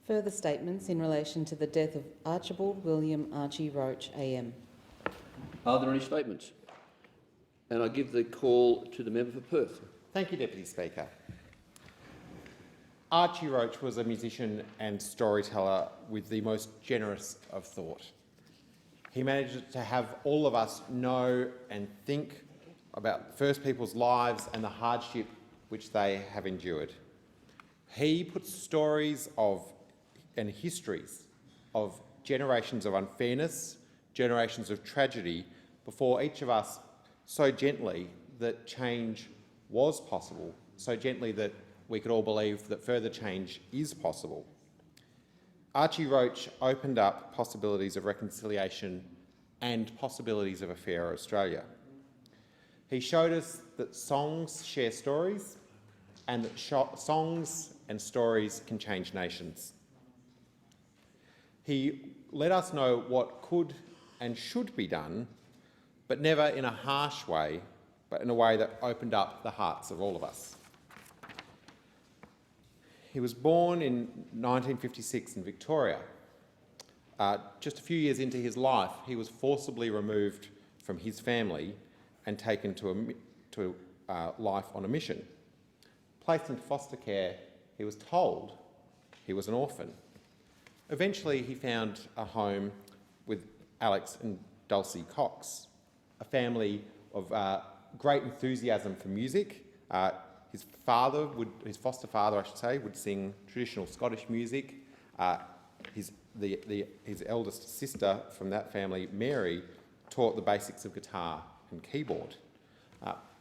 Further statements in relation to the death of Archibald William Archie Roach AM. Are there any statements? And I give the call to the member for Perth. Thank you, Deputy Speaker. Archie Roach was a musician and storyteller with the most generous of thought. He managed to have all of us know and think about First Peoples' lives and the hardship which they have endured. He put stories of and histories of generations of unfairness, generations of tragedy before each of us so gently that change was possible, so gently that we could all believe that further change is possible. Archie Roach opened up possibilities of reconciliation and possibilities of a fairer Australia. He showed us that songs share stories and that songs and stories can change nations. He let us know what could and should be done, but never in a harsh way, but in a way that opened up the hearts of all of us. He was born in 1956 in Victoria. Just a few years into his life, he was forcibly removed from his family and taken to life on a mission. Placed into foster care, he was told he was an orphan. Eventually, he found a home with Alex and Dulcie Cox, a family of great enthusiasm for music. His foster father, I should say, would sing traditional Scottish music. His eldest sister from that family, Mary, taught the basics of guitar and keyboard.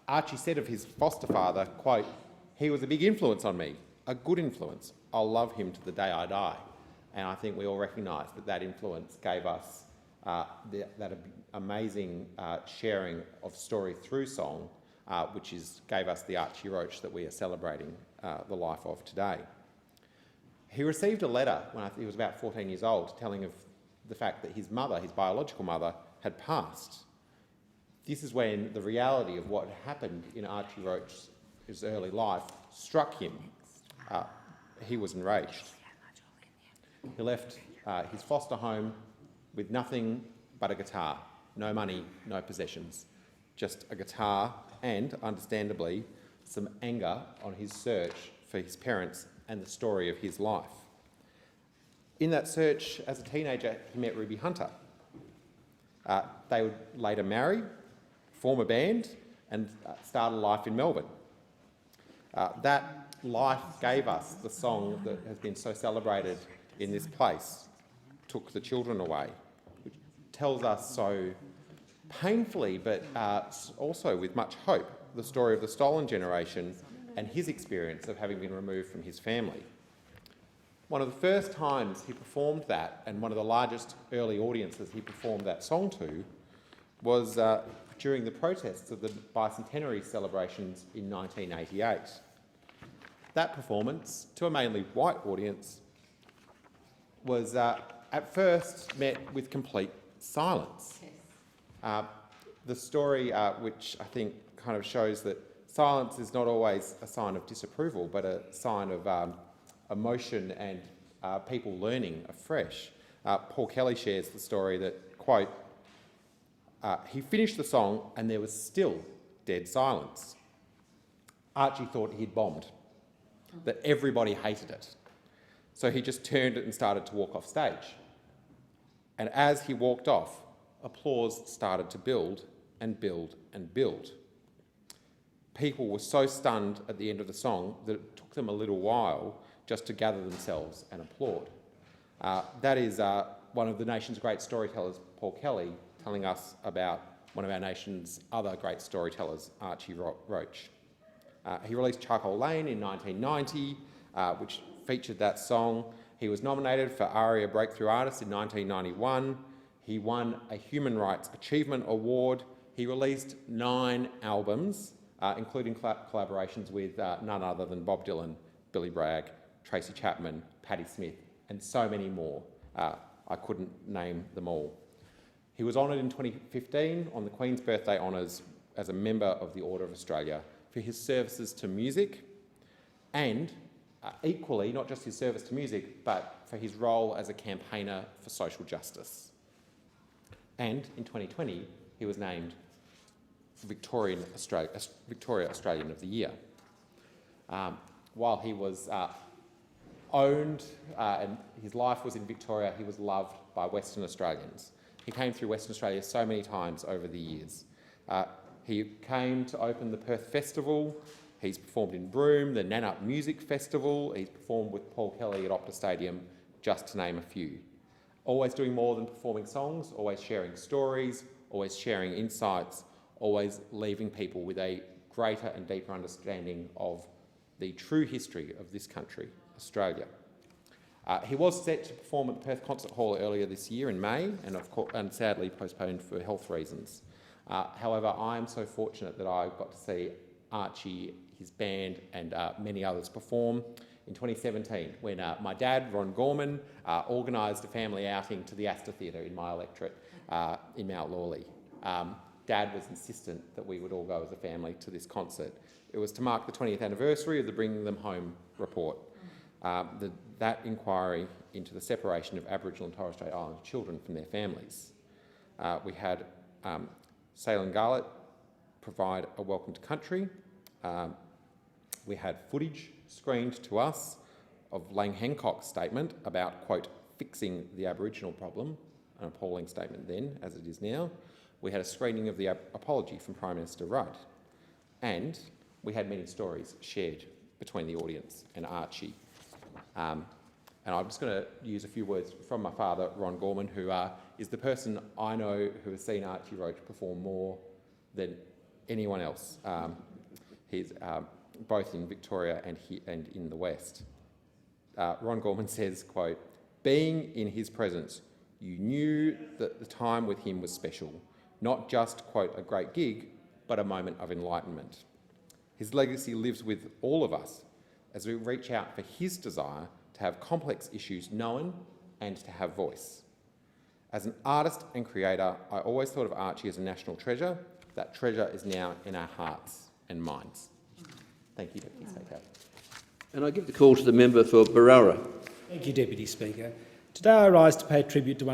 Archie said of his foster father, quote, "He was a big influence on me, a good influence. I'll love him to the day I die." And I think we all recognise that that influence gave us that amazing sharing of story through song, which gave us the Archie Roach that we are celebrating the life of today. He received a letter when he was about 14 years old telling of the fact that his mother, his biological mother, had passed. This is when the reality of what happened in Archie Roach's early life struck him. He was enraged. He left his foster home with nothing but a guitar, no money, no possessions, just a guitar and, understandably, some anger on his search for his parents and the story of his life. In that search, as a teenager, he met Ruby Hunter. They would later marry, form a band and start a life in Melbourne. That life gave us the song that has been so celebrated in this place, "Took the Children Away," which tells us so painfully, but also with much hope, the story of the stolen generation and his experience of having been removed from his family. One of the first times he performed that, and one of the largest early audiences he performed that song to, was during the protests of the bicentenary celebrations in 1988. That performance, to a mainly white audience, was at first met with complete silence. The story, which I think kind of shows that silence is not always a sign of disapproval, but a sign of emotion and people learning afresh. Paul Kelly shares the story that, quote, he finished the song and there was still dead silence. Archie thought he'd bombed, that everybody hated it. So he just turned it and started to walk off stage. And as he walked off, applause started to build and build and build. People were so stunned at the end of the song that it took them a little while just to gather themselves and applaud. That is one of the nation's great storytellers, Paul Kelly, telling us about one of our nation's other great storytellers, Archie Roach. He released Charcoal Lane in 1990, which featured that song. He was nominated for ARIA Breakthrough Artist in 1991. He won a Human Rights Achievement Award. He released 9 albums, including collaborations with none other than Bob Dylan, Billy Bragg, Tracy Chapman, Patti Smith, and so many more. I couldn't name them all. He was honoured in 2015 on the Queen's Birthday Honours as a member of the Order of Australia for his services to music and equally, not just his service to music, but for his role as a campaigner for social justice. And in 2020, he was named Victoria Australian of the Year. While he was owned and his life was in Victoria, he was loved by Western Australians. He came through Western Australia so many times over the years. He came to open the Perth Festival. He's performed in Broome, the Nannup Music Festival. He's performed with Paul Kelly at Optus Stadium, just to name a few. Always doing more than performing songs, always sharing stories, always sharing insights, always leaving people with a greater and deeper understanding of the true history of this country, Australia. He was set to perform at the Perth Concert Hall earlier this year in May, and sadly postponed for health reasons. However, I am so fortunate that I got to see Archie, his band, and many others perform in 2017 when my dad, Ron Gorman, organised a family outing to the Astor Theatre in my electorate in Mount Lawley. Dad was insistent that we would all go as a family to this concert. It was to mark the 20th anniversary of the Bringing Them Home report, that inquiry into the separation of Aboriginal and Torres Strait Islander children from their families. We had Salen Garlett provide a welcome to country. We had footage screened to us of Lang Hancock's statement about, quote, fixing the Aboriginal problem, an appalling statement then, as it is now. We had a screening of the apology from Prime Minister Rudd. And we had many stories shared between the audience and Archie. And I'm just going to use a few words from my father, Ron Gorman, who is the person I know who has seen Archie Roach perform more than anyone else. He's both in Victoria and in the West. Ron Gorman says, quote, being in his presence, you knew that the time with him was special, not just, quote, a great gig, but a moment of enlightenment. His legacy lives with all of us as we reach out for his desire to have complex issues known and to have voice. As an artist and creator, I always thought of Archie as a national treasure. That treasure is now in our hearts and minds. Thank you, Deputy Speaker. And I give the call to the member for Barara. Thank you, Deputy Speaker. Today I rise to pay tribute to one of